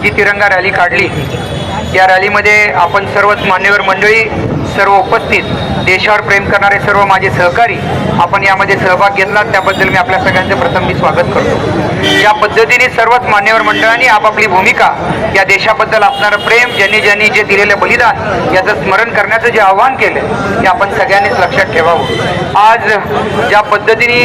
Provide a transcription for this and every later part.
जी तिरंगा रॅली काढली, या रॅलीमध्ये आपण सर्वच मान्यवर मंडळी, सर्व उपस्थित, देशावर प्रेम करणारे सर्व माझे सहकारी आपण यामध्ये सहभाग घेतला, त्याबद्दल मी आपल्या सगळ्यांचे प्रथम मी स्वागत करतो। या पद्धतीने सर्वच मान्यवर मंडळांनी आपापली भूमिका, या देशाबद्दल असणारं प्रेम, ज्यांनी ज्यांनी जे दिलेले बलिदान याचं स्मरण करण्याचं जे आव्हान केलं ते आपण सगळ्यांनीच लक्षात ठेवावं। आज ज्या पद्धतीने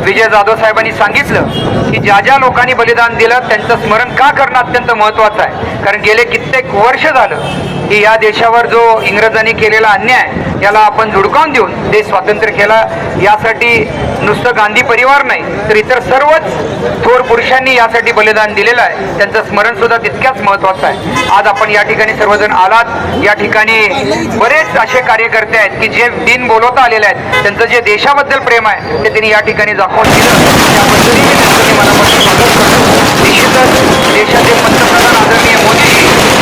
विजय जाधव साहेबांनी सांगितलं की ज्या ज्या लोकांनी बलिदान दिलं त्यांचं स्मरण का करणं अत्यंत महत्त्वाचं आहे, कारण गेले कित्येक वर्ष झालं की या देशावर जो इंग्रजांनी केलेला अन्याय याला आपण झुडकावून देऊन देश स्वातंत्र्य केला। यासाठी नुसतं गांधी परिवार नाही तर इतर सर्वच थोर पुरुषांनी यासाठी बलिदान दिलेलं आहे, त्यांचं स्मरण सुद्धा तितक्याच महत्त्वाचं आहे। आज आपण या ठिकाणी सर्वजण आलात, या ठिकाणी बरेच असे कार्यकर्ते आहेत की जे दिन बोलवता आलेले आहेत, त्यांचं जे देशाबद्दल प्रेम आहे ते त्यांनी या ठिकाणी दाखवून दिलं, त्याबद्दलही मी त्यांचं मनापासून स्वागत करतो। निश्चितच देशाचे पंतप्रधान आदरणीय मोदी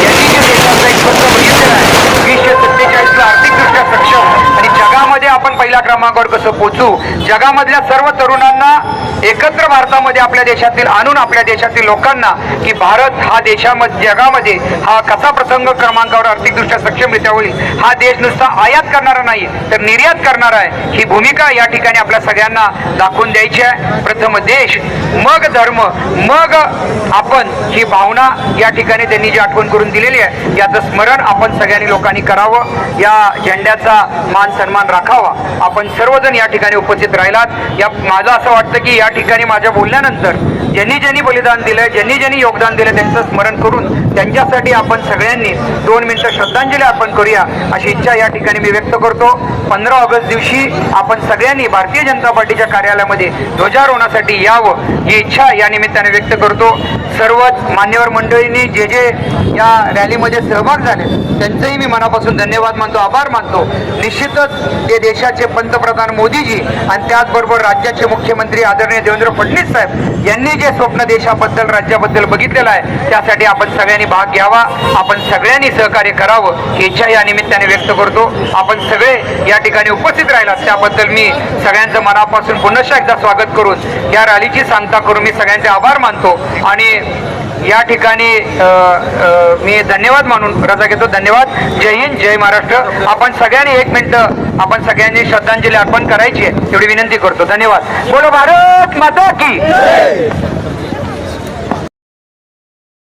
यांनी जे देशाचा एक स्वप्न बघितलेलं आहे 2047ला आर्थिकदृष्ट्या सक्षम आणि जगामध्ये आपण पहिल्या क्रमांकावर कसं पोहोचू, जगामधल्या सर्व तरुणांना एकत्र भारतामध्ये आपल्या देशातील आणून आपल्या देशातील लोकांना की भारत हा देशामध्ये जगामध्ये हा कसा प्रसंग क्रमांकावर आर्थिकदृष्ट्या सक्षमरित्या होईल, हा देश नुसता आयात करणारा नाही तर निर्यात करणारा आहे, ही भूमिका या ठिकाणी आपल्या सगळ्यांना दाखवून द्यायची आहे। प्रथम देश, मग धर्म, मग आपण, ही भावना या ठिकाणी त्यांनी जी आठवण करून दिलेली आहे याचं स्मरण आपण सगळ्यांनी लोकांनी करावं, या झेंड्याचा मान सन्मान राखावा। आपण सर्वजण या ठिकाणी उपस्थित राहिलात। या माझं असं वाटतं की या ठिकाणी माझ्या बोलल्यानंतर ज्यांनी ज्यांनी बलिदान दिलं, ज्यांनी ज्यांनी योगदान दिलं त्यांचं स्मरण करून त्यांच्यासाठी आपण सगळ्यांनी 2 मिनिटं श्रद्धांजली अर्पण करूया अशी इच्छा या ठिकाणी मी व्यक्त करतो। 15 ऑगस्ट दिवशी आपण सगळ्यांनी भारतीय जनता पार्टीच्या कार्यालयामध्ये ध्वजारोहणासाठी यावं ही इच्छा या निमित्ताने व्यक्त करतो। सर्वच मान्यवर मंडळींनी जे जे या रॅलीमध्ये सहभाग झाले त्यांचंही मी मनापासून धन्यवाद मानतो, आभार मानतो। निश्चितच ते देशाचे पंतप्रधान मोदीजी आणि त्याचबरोबर राज्याचे मुख्यमंत्री आदरणीय देवेंद्र फडणवीस साहेब यांनी जे स्वप्न देशाबद्दल राज्याबद्दल बघितलेलं आहे त्यासाठी आपण सगळ्यांनी भाग घ्यावा, आपण सगळ्यांनी सहकार्य करावं ही इच्छा या निमित्ताने व्यक्त करतो। आपण सगळे या ठिकाणी उपस्थित राहिलात त्याबद्दल मी सगळ्यांचं मनापासून पुन्हा एकदा स्वागत करून या रॅलीची सांगता करून मी सगळ्यांचे आभार मानतो आणि या ठिकाणी मी धन्यवाद मानून रजा घेतो। धन्यवाद। जय हिंद, जय महाराष्ट्र। आपण सगळ्यांनी 1 मिनिट आपण सगळ्यांनी श्रद्धांजली अर्पण करायची आहे एवढी विनंती करतो। धन्यवाद। बोलो भारत माता की।